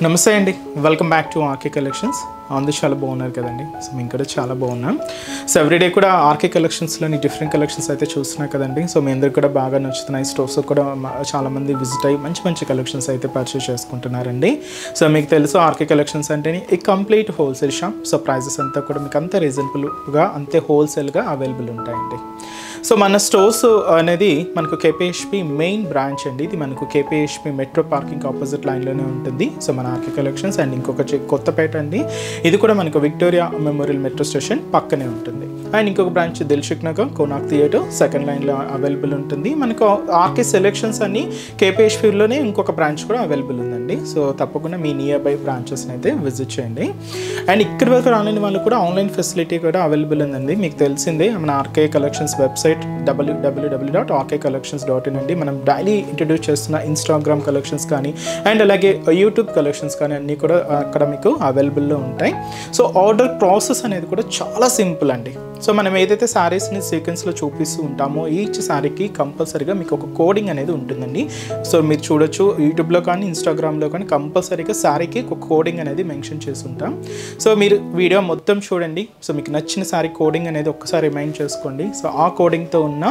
నమస్తే అండి, welcome back to RK collections. అందరూ చాలా బాగున్నారు కదండి. సో మేము కూడా చాలా బాగున్నాం. సో ఎవ్రీడే కూడా ఆర్కే కలెక్షన్స్లోని డిఫరెంట్ కలెక్షన్స్ అయితే చూస్తున్నాం కదండి. సో మీ అందరికి కూడా బాగా నచ్చుతున్నాయి. స్టోర్స్ కూడా చాలామంది విజిట్ అయ్యి మంచి మంచి కలెక్షన్స్ అయితే పర్చేస్ చేసుకుంటున్నారండి. సో మీకు తెలుసు ఆర్కే కలెక్షన్స్ అంటే ఈ complete wholesale shop. So prices అంతా కూడా మీకు అంత రీజనబుల్గా అంతే హోల్సేల్గా అవైలబుల్ ఉంటాయండి. సో మన స్టోర్స్ అనేది మనకు కేపీహెచ్పి మెయిన్ బ్రాంచ్ అండి. ఇది మనకు కేపీహెచ్పి మెట్రో పార్కింగ్ ఆపోజిట్ లైన్లోనే ఉంటుంది. సో మన ఆర్కే కలెక్షన్స్ అండ్ ఇంకొక కొత్తపేట అండి, ఇది కూడా మనకు విక్టోరియా మెమోరియల్ మెట్రో స్టేషన్ పక్కనే ఉంటుంది. అండ్ ఇంకొక branch Dilsukh Nagar Konark theatre second లైన్లో అవైలబుల్ ఉంటుంది. మనకు ఆర్కే సెలెక్షన్స్ అన్ని కేపీహెచ్పిలోనే ఇంకొక బ్రాంచ్ కూడా అవైలబుల్ ఉందండి. సో తప్పకుండా మీ నియర్ బై బ్రాంచెస్ని అయితే విజిట్ చేయండి. అండ్ ఇక్కడి వరకు రాలేని వాళ్ళు కూడా ఆన్లైన్ ఫెసిలిటీ కూడా అవైలబుల్ ఉందండి. మీకు తెలిసిందే మన ఆర్కే కలెక్షన్స్ వెబ్సైట్ www.rkcollections.in అండి. మనం డైలీ ఇంట్రడ్యూస్ చేస్తున్న ఇన్స్టాగ్రామ్ కలెక్షన్స్ కానీ అండ్ అలాగే యూట్యూబ్ కలెక్షన్స్ కానీ అన్నీ కూడా అక్కడ మీకు అవైలబుల్లో ఉంటాయి. సో ఆర్డర్ ప్రాసెస్ అనేది కూడా చాలా సింపుల్ అండి. సో మనం ఏదైతే శారీస్ని సీక్వెన్స్లో చూపిస్తూ ఉంటామో ఈచ్ శారీకి కంపల్సరీగా మీకు ఒక కోడింగ్ అనేది ఉంటుందండి. సో మీరు చూడొచ్చు యూట్యూబ్లో కానీ ఇన్స్టాగ్రామ్లో కానీ కంపల్సరీగా శారీకి ఒక కోడింగ్ అనేది మెన్షన్ చేసి ఉంటాం. సో మీరు వీడియో మొత్తం చూడండి. సో మీకు నచ్చిన శారీ కోడింగ్ అనేది ఒక్కసారి రిమైండ్ చేసుకోండి. సో ఆ కోడింగ్తో ఉన్న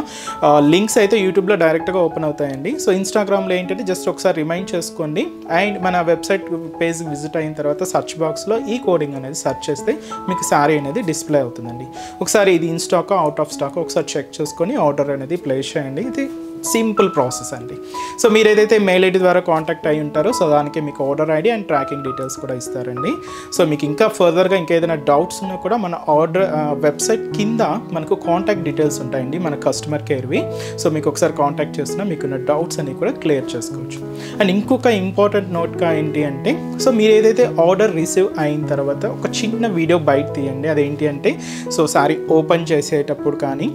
లింక్స్ అయితే యూట్యూబ్లో డైరెక్ట్గా ఓపెన్ అవుతాయండి. సో ఇన్స్టాగ్రామ్లో ఏంటంటే జస్ట్ ఒకసారి రిమైండ్ చేసుకోండి. అండ్ మన వెబ్సైట్ పేజ్ విజిట్ అయిన తర్వాత సర్చ్ బాక్స్లో ఈ కోడింగ్ అనేది సెర్చ్ చేస్తే మీకు శారీ అనేది డిస్ప్లే అవుతుందండి. ఒకసారి ఇది in stock out of stock ఒకసారి చెక్ చేసుకొని ఆర్డర్ అనేది ప్లేస్ చేయండి. ఇది సింపుల్ ప్రాసెస్ అండి. సో మీరు ఏదైతే మెయిల్ ఐడి ద్వారా కాంటాక్ట్ అయ్యి ఉంటారో సో దానికి మీకు order ID and tracking details కూడా ఇస్తారండి. సో మీకు ఇంకా ఫర్దర్గా ఇంకేదైనా డౌట్స్ ఉన్నా కూడా మన ఆర్డర్ వెబ్సైట్ కింద మనకు కాంటాక్ట్ డీటెయిల్స్ ఉంటాయండి మన కస్టమర్ కేర్వి. సో మీకు ఒకసారి కాంటాక్ట్ చేసినా మీకున్న డౌట్స్ అన్ని కూడా క్లియర్ చేసుకోవచ్చు. అండ్ ఇంకొక ఇంపార్టెంట్ నోట్గా ఏంటి అంటే సో మీరు ఏదైతే ఆర్డర్ రిసీవ్ అయిన తర్వాత ఒక చిన్న వీడియో బయట తీయండి. అదేంటి అంటే సో సారీ ఓపెన్ చేసేటప్పుడు కానీ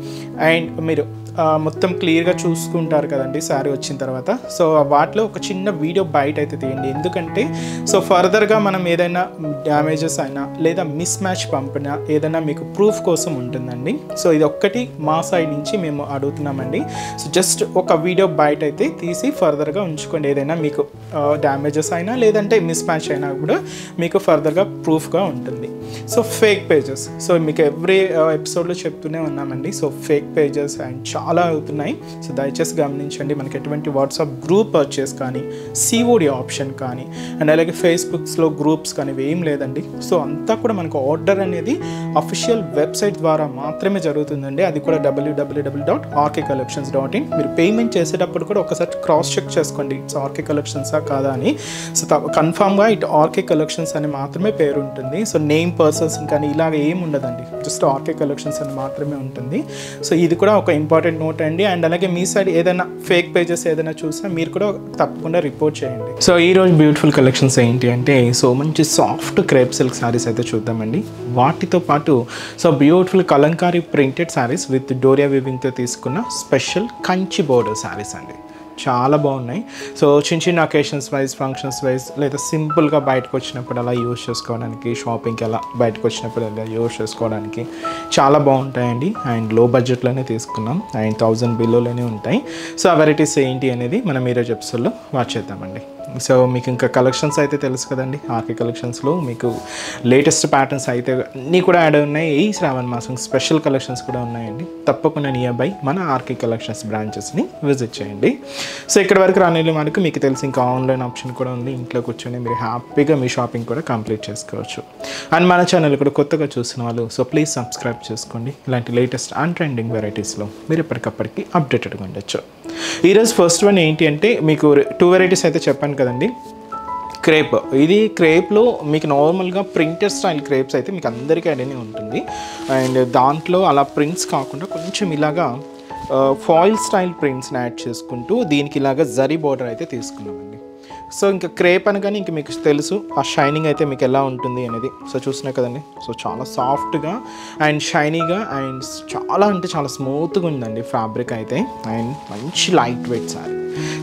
అండ్ మీరు మొత్తం క్లియర్గా చూసుకుంటారు కదండి శారీ వచ్చిన తర్వాత. సో వాటిలో ఒక చిన్న వీడియో బయట అయితే తీయండి. ఎందుకంటే సో ఫర్దర్గా మనం ఏదైనా డ్యామేజెస్ అయినా లేదా మిస్ మ్యాచ్ పంపినా ఏదైనా మీకు ప్రూఫ్ కోసం ఉంటుందండి. సో ఇది ఒక్కటి మా సైడ్ నుంచి మేము అడుగుతున్నామండి. సో జస్ట్ ఒక వీడియో బయట అయితే తీసి ఫర్దర్గా ఉంచుకోండి. ఏదైనా మీకు డ్యామేజెస్ అయినా లేదంటే మిస్ మ్యాచ్ అయినా కూడా మీకు ఫర్దర్గా ప్రూఫ్గా ఉంటుంది. సో ఫేక్ పేజెస్ సో మీకు ఎవ్రీ ఎపిసోడ్లో చెప్తూనే ఉన్నామండి. సో ఫేక్ పేజెస్ అండ్ చాలా అవుతున్నాయి. సో దయచేసి గమనించండి. మనకి ఎటువంటి వాట్సాప్ గ్రూప్ పర్చేస్ కానీ సిఓడి ఆప్షన్ కానీ అండ్ అలాగే ఫేస్బుక్స్లో గ్రూప్స్ కానీ ఏం లేదండి. సో అంతా కూడా మనకు ఆర్డర్ అనేది అఫీషియల్ వెబ్సైట్ ద్వారా మాత్రమే జరుగుతుందండి. అది కూడా www.rkcollections.in. మీరు పేమెంట్ చేసేటప్పుడు కూడా ఒకసారి క్రాస్ చెక్ చేసుకోండి ఇట్స్ ఆర్కే కలెక్షన్సా కాదా అని. సో కన్ఫామ్గా ఇట్ ఆర్కే కలెక్షన్స్ అని మాత్రమే పేరు ఉంటుంది. సో నేమ్ పర్సన్స్ కానీ ఇలాగ ఏమి ఉండదండి. జస్ట్ ఆర్కే కలెక్షన్స్ అని మాత్రమే ఉంటుంది. సో ఇది కూడా ఒక ఇంపార్టెంట్ నోట్ అండి. అండ్ అలాగే మీ సైడ్ ఏదైనా ఫేక్ పేజెస్ ఏదైనా చూసినా మీరు కూడా తప్పకుండా రిపోర్ట్ చేయండి. సో ఈరోజు బ్యూటిఫుల్ కలెక్షన్స్ ఏంటి అంటే సో మంచి సాఫ్ట్ క్రేప్ సిల్క్ శారీస్ అయితే చూద్దామండి. వాటితో పాటు so beautiful Kalamkari printed sarees with doria వీవింగ్తో తీసుకున్న స్పెషల్ కంచి బోర్డర్ శారీస్ అండి. చాలా బాగున్నాయి. సో చిన్న చిన్న అకేషన్స్ వైజ్ ఫంక్షన్స్ వైజ్ లేదా సింపుల్గా బయటకు వచ్చినప్పుడు అలా యూజ్ చేసుకోవడానికి షాపింగ్కి అలా బయటకు వచ్చినప్పుడు అలా యూజ్ చేసుకోవడానికి చాలా బాగుంటాయండి. అండ్ లో బడ్జెట్లోనే తీసుకున్నాం అండ్ 1000 బిలోలోనే ఉంటాయి. సో ఆ వెరైటీస్ ఏంటి అనేది మనం ఈరోజు ఎపిసోడ్లో వాచ్ చేద్దామండి. సో మీకు ఇంకా కలెక్షన్స్ అయితే తెలుసు కదండి. ఆర్కే కలెక్షన్స్లో మీకు లేటెస్ట్ ప్యాటర్న్స్ అయితే అన్నీ కూడా యాడ్ ఉన్నాయి. ఈ శ్రావణ మాసం స్పెషల్ కలెక్షన్స్ కూడా ఉన్నాయండి. తప్పకుండా నియర్ బై మన ఆర్కే కలెక్షన్స్ బ్రాంచెస్ని విజిట్ చేయండి. సో ఇక్కడ వరకు రాని మనకు మీకు తెలిసి ఇంకా ఆన్లైన్ ఆప్షన్ కూడా ఉంది. ఇంట్లో కూర్చొని మీరు హ్యాపీగా మీ షాపింగ్ కూడా కంప్లీట్ చేసుకోవచ్చు. అండ్ మన ఛానల్ కూడా కొత్తగా చూసిన వాళ్ళు సో ప్లీజ్ సబ్స్క్రైబ్ చేసుకోండి. ఇలాంటి లేటెస్ట్ అండ్ ట్రెండింగ్ వెరైటీస్లో మీరు ఎప్పటికప్పటికి అప్డేటెడ్గా ఉండొచ్చు. ఈరోజు ఫస్ట్ వన్ ఏంటి అంటే మీకు 2 వెరైటీస్ అయితే చెప్పాను కదండి. క్రేప్, ఇది క్రేప్లో మీకు నార్మల్గా ప్రింటెడ్ స్టైల్ క్రేప్స్ అయితే మీకు అందరికీ ఐడియానే ఉంటుంది. అండ్ దాంట్లో అలా ప్రింట్స్ కాకుండా కొంచెం ఇలాగా ఫాయిల్ స్టైల్ ప్రింట్స్ని యాడ్ చేసుకుంటూ దీనికి ఇలాగా జరీ బోర్డర్ అయితే తీసుకున్నామండి. సో ఇంకా క్రేప్ అనగానే ఇంక మీకు తెలుసు ఆ షైనింగ్ అయితే మీకు ఎలా ఉంటుంది అనేది. సో చూసినా కదండి. సో చాలా సాఫ్ట్గా అండ్ షైనీగా అండ్ చాలా అంటే చాలా స్మూత్గా ఉందండి ఫ్యాబ్రిక్ అయితే. అండ్ మంచి లైట్ వెయిట్ శారీ.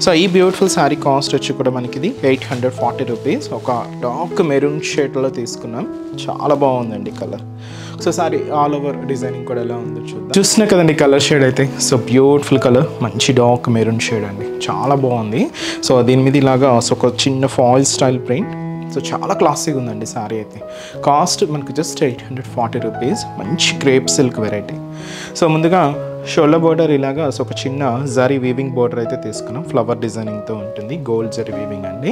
సో ఈ బ్యూటిఫుల్ శారీ కాస్ట్ వచ్చి కూడా మనకి ఇది 840 రూపీస్. ఒక డార్క్ మెరూన్ షేడ్లో తీసుకున్నాం. చాలా బాగుందండి colour. So sorry all over designing కూడా ఎలా ఉందో చూద్దాం. చూస్తున్నా కదండి కలర్ షేడ్ అయితే. సో బ్యూటిఫుల్ కలర్, మంచి డార్క్ మెరూన్ షేడ్ అండి, చాలా బాగుంది. సో దీని మీద ఇలాగా ఒక చిన్న ఫాయిల్ స్టైల్ ప్రింట్ సో చాలా క్లాసీగా ఉందండి శారీ అయితే. కాస్ట్ మనకు జస్ట్ 840 రూపీస్. మంచి క్రేప్ సిల్క్ వెరైటీ. సో ముందుగా షోల్డర్ బోర్డర్ ఇలాగా సో ఒక చిన్న జరీ వీవింగ్ బోర్డర్ అయితే తీసుకున్నాం. ఫ్లవర్ డిజైనింగ్తో ఉంటుంది. గోల్డ్ జరీ వీవింగ్ అండి.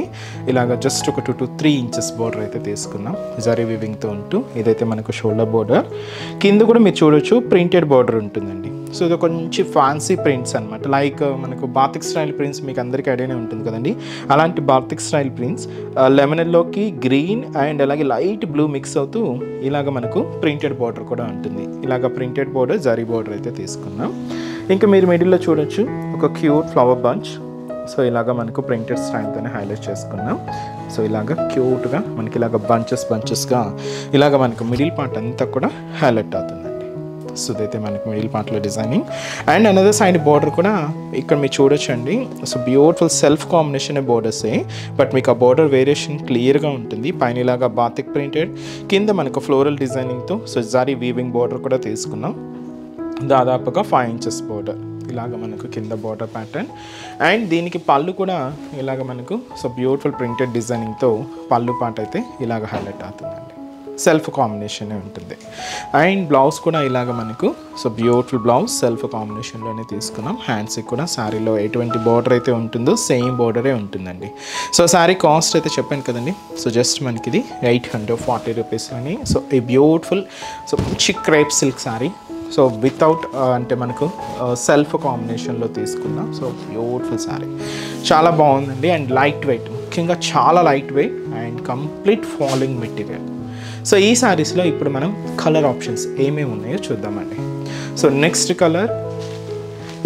ఇలాగ జస్ట్ ఒక 2 to 3 ఇంచెస్ బోర్డర్ అయితే తీసుకున్నాం జరీ వీవింగ్తో ఉంటూ. ఇదైతే మనకు షోల్డర్ బోర్డర్. కింద కూడా మీరు చూడొచ్చు ప్రింటెడ్ బోర్డర్ ఉంటుందండి. సో ఇది కొంచెం ఫ్యాన్సీ ప్రింట్స్ అనమాట. లైక్ మనకు బాతిక్ స్టైల్ ప్రింట్స్ మీకు అందరికీ ఐడియానే ఉంటుంది కదండి. అలాంటి బాతిక్ స్టైల్ ప్రింట్స్ లెమన్ ఎల్లోకి గ్రీన్ అండ్ అలాగే లైట్ బ్లూ మిక్స్ అవుతూ ఇలాగ మనకు ప్రింటెడ్ బోర్డర్ కూడా ఉంటుంది. ఇలాగ ప్రింటెడ్ బోర్డర్ జరీ బోర్డర్ అయితే తీసుకున్నాం. ఇంకా మీరు మిడిల్లో చూడొచ్చు ఒక క్యూట్ ఫ్లవర్ బంచ్. సో ఇలాగ మనకు ప్రింటెడ్ స్టైల్తోనే హైలైట్ చేసుకున్నాం. సో ఇలాగ క్యూట్గా మనకి ఇలాగ బంచెస్గా ఇలాగ మనకు మిడిల్ పార్ట్ అంతా కూడా హైలైట్ అవుతుందండి. సో ఇదైతే మనకి మిడిల్ పార్ట్లో designing. And another side border కూడా ఇక్కడ మీరు చూడొచ్చండి. సో బ్యూటిఫుల్ సెల్ఫ్ కాంబినేషన్ బోర్డర్సే, బట్ మీకు ఆ బోర్డర్ వేరియేషన్ క్లియర్గా ఉంటుంది. పైన ఇలాగా బాతిక్ ప్రింటెడ్, కింద మనకు ఫ్లోరల్ డిజైనింగ్తో సో జారీ వీవింగ్ బోర్డర్ కూడా తీసుకున్నాం. దాదాపుగా 5 ఇంచెస్ బోర్డర్ ఇలాగ మనకు కింద బోర్డర్ ప్యాటర్న్. అండ్ దీనికి పళ్ళు కూడా ఇలాగ మనకు సో బ్యూటిఫుల్ ప్రింటెడ్ డిజైనింగ్తో పళ్ళు పార్ట్ అయితే ఇలాగ హైలైట్ అవుతుందండి. సెల్ఫ్ కాంబినేషనే ఉంటుంది. అండ్ బ్లౌజ్ కూడా ఇలాగ మనకు సో బ్యూటిఫుల్ బ్లౌజ్ సెల్ఫ్ కాంబినేషన్లోనే తీసుకున్నాం. హ్యాండ్స్కి కూడా శారీలో ఎటువంటి బార్డర్ అయితే ఉంటుందో సేమ్ బార్డరే ఉంటుందండి. సో శారీ కాస్ట్ అయితే చెప్పాను కదండి. సో జస్ట్ మనకి ఇది 840 రూపీస్లోని. సో ఈ బ్యూటిఫుల్ సో మంచి crepe silk sari. So without అంటే మనకు సెల్ఫ్ కాంబినేషన్లో తీసుకున్నాం. సో బ్యూటిఫుల్ శారీ చాలా బాగుందండి. అండ్ లైట్ వెయిట్, ముఖ్యంగా చాలా light weight and complete falling material. So ఈ శారీస్లో ఇప్పుడు మనం కలర్ ఆప్షన్స్ ఏమేమి ఉన్నాయో చూద్దామండి. సో నెక్స్ట్ కలర్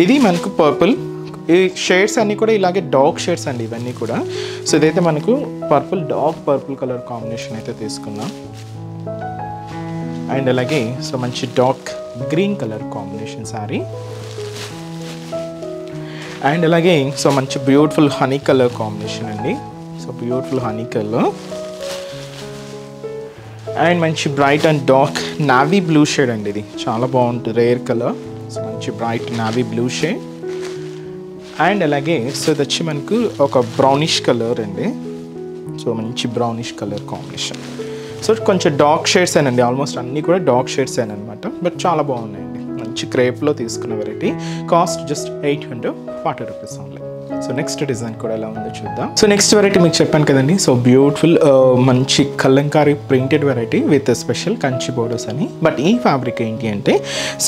ఇది మనకు పర్పుల్. ఈ షేడ్స్ అన్నీ కూడా ఇలాగే డార్క్ షేడ్స్ అండి ఇవన్నీ కూడా. సో ఇదైతే మనకు purple, dark purple colour combination అయితే తీసుకున్నాం. అండ్ అలాగే సో మంచి dark green colour combination saree. And అలాగే సో మంచి బ్యూటిఫుల్ హనీ కలర్ కాంబినేషన్ అండి. So beautiful honey colour. And మంచి bright and dark navy blue shade అండి. ఇది చాలా బాగుంటుంది, రేర్ కలర్. సో మంచి bright navy blue shade. And అలాగే సో ఇది వచ్చి మనకు ఒక బ్రౌనిష్ కలర్ అండి. సో మంచి బ్రౌనిష్ కలర్ కాంబినేషన్. సో కొంచెం డార్క్ షేడ్స్ అండి, ఆల్మోస్ట్ అన్నీ కూడా డార్క్ షేడ్స్ అనమాట. బట్ చాలా బాగున్నాయండి. మంచి క్రేప్లో తీసుకున్న variety. Cost just 840 rupees only. So next design కూడా ఎలా ఉందో చూద్దాం. సో నెక్స్ట్ వెరైటీ మీకు చెప్పాను కదండి. సో బ్యూటిఫుల్ మంచి Kalamkari printed variety with special Kanchi borders అని. బట్ ఈ ఫ్యాబ్రిక్ ఏంటి అంటే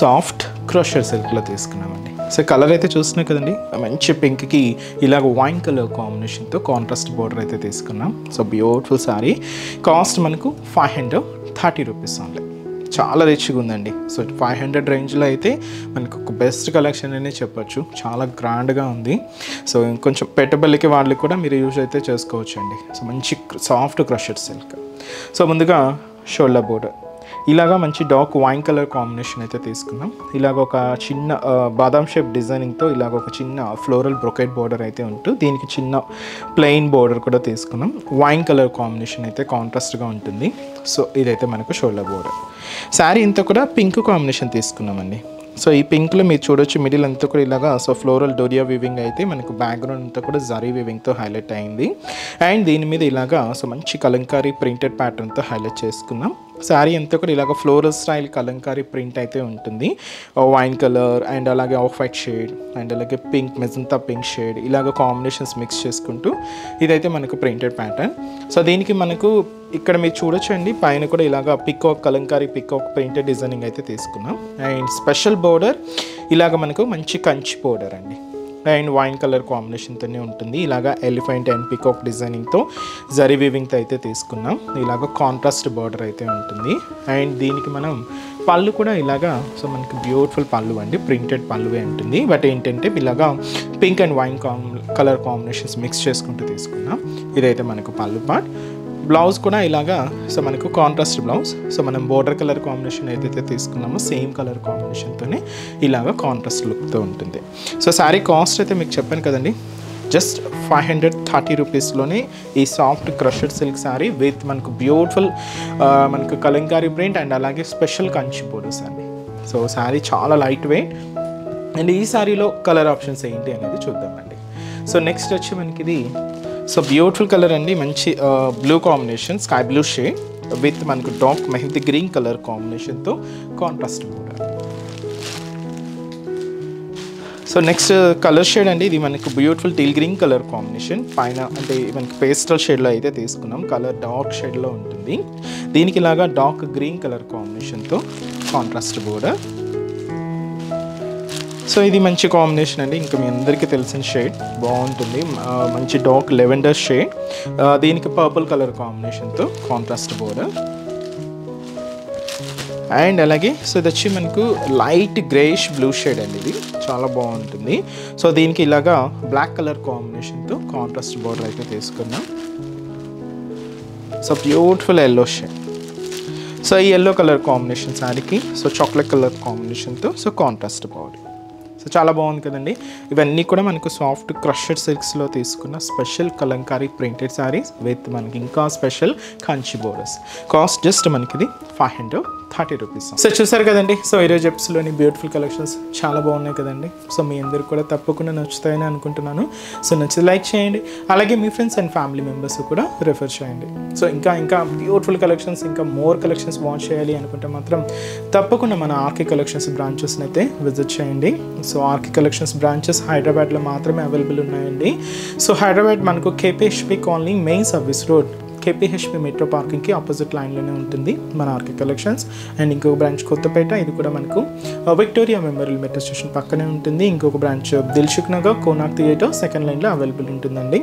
సాఫ్ట్ క్రోషర్ సిల్క్లో తీసుకున్నామండి. సో కలర్ అయితే చూస్తున్నాం కదండి, మంచి పింక్కి ఇలాగ వైన్ కలర్ కాంబినేషన్తో కాంట్రాస్ట్ బోర్డర్ అయితే తీసుకున్నాం. So beautiful sari. కాస్ట్ మనకు 530 రూపీస్ ఓన్లీ. చాలా రిచ్గా ఉందండి. సో 500 రేంజ్లో అయితే మనకు ఒక బెస్ట్ కలెక్షన్ అనే చెప్పొచ్చు. చాలా గ్రాండ్గా ఉంది. సో ఇంకొంచెం పెట్టుబడికి వాళ్ళకి కూడా మీరు యూజ్ అయితే చేసుకోవచ్చు అండి. సో మంచి సాఫ్ట్ క్రషర్ సిల్క్. సో ముందుగా షోల్డర్ బోర్డర్ ఇలాగా మంచి డార్క్ వైన్ కలర్ కాంబినేషన్ అయితే తీసుకున్నాం. ఇలాగ ఒక చిన్న బాదాం షేప్ డిజైనింగ్తో ఇలాగ ఒక చిన్న ఫ్లోరల్ బ్రొకెట్ బోర్డర్ అయితే ఉంటూ దీనికి చిన్న ప్లెయిన్ బోర్డర్ కూడా తీసుకున్నాం. వైన్ కలర్ కాంబినేషన్ అయితే కాంట్రాస్ట్గా ఉంటుంది. సో ఇదైతే మనకు షోల్డర్ బోర్డర్. శారీ అంతా కూడా పింక్ కాంబినేషన్ తీసుకున్నామండి. సో ఈ పింక్లో మీరు చూడొచ్చు మిడిల్ అంతా కూడా ఇలాగా సో ఫ్లోరల్ డోరియా వీవింగ్ అయితే మనకు బ్యాక్గ్రౌండ్ అంతా కూడా జరీ వీవింగ్తో హైలైట్ అయింది. అండ్ దీని మీద ఇలాగా సో మంచి కలంకారీ ప్రింటెడ్ ప్యాటర్న్తో హైలైట్ చేసుకున్నాం. శారీ అంతా కూడా ఇలాగ ఫ్లోరల్ స్టైల్ కలంకారీ ప్రింట్ అయితే ఉంటుంది. వైన్ కలర్ అండ్ అలాగే ఆఫ్ వైట్ షేడ్ అండ్ అలాగే పింక్, మెజంతా పింక్ షేడ్ ఇలాగ కాంబినేషన్స్ మిక్స్ చేసుకుంటూ ఇదైతే మనకు ప్రింటెడ్ ప్యాటర్న్. సో దీనికి మనకు ఇక్కడ మీరు చూడొచ్చండి పైన కూడా ఇలాగ peacock Kalamkari peacock printed designing అయితే తీసుకున్నాం. అండ్ స్పెషల్ బోర్డర్ ఇలాగ మనకు మంచి కంచి బోర్డర్ అండి. అండ్ వైన్ కలర్ కాంబినేషన్తోనే ఉంటుంది. ఇలాగా ఎలిఫెంట్ అండ్ పికాక్ డిజైనింగ్తో జరీ వీవింగ్తో అయితే తీసుకున్నాం. ఇలాగ కాంట్రాస్ట్ బార్డర్ అయితే ఉంటుంది. అండ్ దీనికి మనం పళ్ళు కూడా ఇలాగా సో మనకి బ్యూటిఫుల్ పళ్ళు అండి, ప్రింటెడ్ పళ్ళువే ఉంటుంది. బట్ ఏంటంటే ఇలాగా pink and wine colour combinations mix చేసుకుంటూ తీసుకున్నాం. ఇదైతే మనకు పళ్ళు పార్ట్. బ్లౌజ్ కూడా ఇలాగా సో మనకు కాంట్రాస్ట్ బ్లౌజ్. సో మనం బోర్డర్ కలర్ కాంబినేషన్ ఏదైతే తీసుకున్నామో సేమ్ కలర్ కాంబినేషన్తోనే ఇలాగ కాంట్రాస్ట్ లుక్తో ఉంటుంది. సో శారీ కాస్ట్ అయితే మీకు చెప్పాను కదండి, జస్ట్ 530 రూపీస్లోనే ఈ soft crusher silk sari with మనకు బ్యూటిఫుల్ మనకు కలంకారీ ప్రింట్ అండ్ అలాగే స్పెషల్ కంచి బోర్డర్స్ అండి. సో శారీ చాలా లైట్ వెయిట్. అండ్ ఈ శారీలో కలర్ ఆప్షన్స్ ఏంటి అనేది చూద్దామండి. సో నెక్స్ట్ వచ్చి మనకి ఇది సో బ్యూటిఫుల్ కలర్ అండి, మంచి blue combination, sky blue shade with మనకు డార్క్ మెహందీ గ్రీన్ కలర్ కాంబినేషన్తో contrast border. So next colour shade అండి, ఇది మనకు beautiful teal green colour combination. పైన అంటే మనకి పేస్టల్ షేడ్లో అయితే తీసుకున్నాం, కలర్ డార్క్ షేడ్లో ఉంటుంది. దీనికి ఇలాగా డార్క్ గ్రీన్ కలర్ కాంబినేషన్తో కాంట్రాస్ట్ బోర్డర్. సో ఇది మంచి కాంబినేషన్ అండి, ఇంకా మీ అందరికీ తెలిసిన షేడ్ బాగుంటుంది, మంచి డార్క్ లెవెండర్ షేడ్. దీనికి పర్పుల్ కలర్ కాంబినేషన్తో కాంట్రాస్ట్ బోర్డర్. అండ్ అలాగే సో ఇది వచ్చి మనకు లైట్ గ్రేష్ బ్లూ షేడ్ అండి, ఇది చాలా బాగుంటుంది. సో దీనికి ఇలాగా బ్లాక్ కలర్ కాంబినేషన్తో కాంట్రాస్ట్ బోర్డర్ అయితే తీసుకున్నాం. So beautiful yellow shade. So ఈ ఎల్లో కలర్ కాంబినేషన్ శారీకి సో చాక్లెట్ కలర్ కాంబినేషన్తో సో కాంట్రాస్ట్ బోర్డర్. సో చాలా బాగుంది కదండి. ఇవన్నీ కూడా మనకు సాఫ్ట్ క్రషెడ్ సిల్క్స్లో తీసుకున్న special Kalamkari printed sarees with మనకి ఇంకా special Kanchi borders. Cost just మనకి ఇది 530 రూపీస్. సో చూసారు కదండి, సో ఈరోజు ఎపిసోడ్లోని బ్యూటిఫుల్ కలెక్షన్స్ చాలా బాగున్నాయి కదండి. సో మీ అందరికి కూడా తప్పకుండా నచ్చుతాయని అనుకుంటున్నాను. సో నచ్చితే లైక్ చేయండి, అలాగే మీ ఫ్రెండ్స్ అండ్ ఫ్యామిలీ మెంబర్స్ కూడా రిఫర్ చేయండి. సో ఇంకా బ్యూటిఫుల్ కలెక్షన్స్, ఇంకా మోర్ కలెక్షన్స్ వాచ్ చేయాలి అనుకుంటే మాత్రం తప్పకుండా మన ఆర్కే కలెక్షన్స్ బ్రాంచెస్ని అయితే విజిట్ చేయండి. సో ఆర్కే కలెక్షన్స్ బ్రాంచెస్ హైదరాబాద్లో మాత్రమే అవైలబుల్ ఉన్నాయండి. సో హైదరాబాద్ మనకు KPHB colony main service road KPHB metro పార్కింగ్కి ఆపోజిట్ లైన్లోనే ఉంటుంది మన ఆర్కే కలెక్షన్స్. అండ్ ఇంకొక బ్రాంచ్ కొత్తపేట, ఇది కూడా మనకు విక్టోరియా మెమోరియల్ మెట్రో స్టేషన్ పక్కనే ఉంటుంది. ఇంకొక branch Dilsukh Nagar Konark theatre second లైన్లో అవైలబుల్ ఉంటుందండి.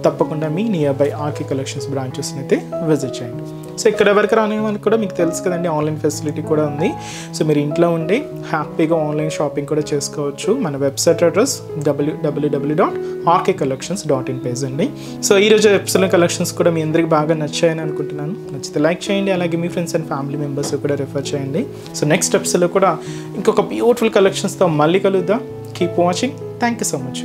తప్పకుండా మీ నియర్ బై ఆర్కే కలెక్షన్స్ బ్రాంచెస్ని అయితే విజిట్ చేయండి. సో ఇక్కడ ఎవరికి రానివ్వని కూడా మీకు తెలుసు కదండి, ఆన్లైన్ ఫెసిలిటీ కూడా ఉంది. సో మీరు ఇంట్లో ఉండి హ్యాపీగా ఆన్లైన్ షాపింగ్ కూడా చేసుకోవచ్చు. మన వెబ్సైట్ అడ్రస్ www.rkcollections.in పేజ్ అండి. సో ఈరోజు ఎపిసోడ్ కలెక్షన్స్ కూడా మీ అందరికి బాగా నచ్చాయని అనుకుంటున్నాను. నచ్చితే లైక్ చేయండి, అలాగే మీ ఫ్రెండ్స్ అండ్ ఫ్యామిలీ మెంబర్స్ కూడా రిఫర్ చేయండి. సో నెక్స్ట్ ఎపిసోడ్లో కూడా ఇంకొక బ్యూటిఫుల్ కలెక్షన్స్తో మళ్ళీ కలుద్దాం. Keep watching. Thank you so much.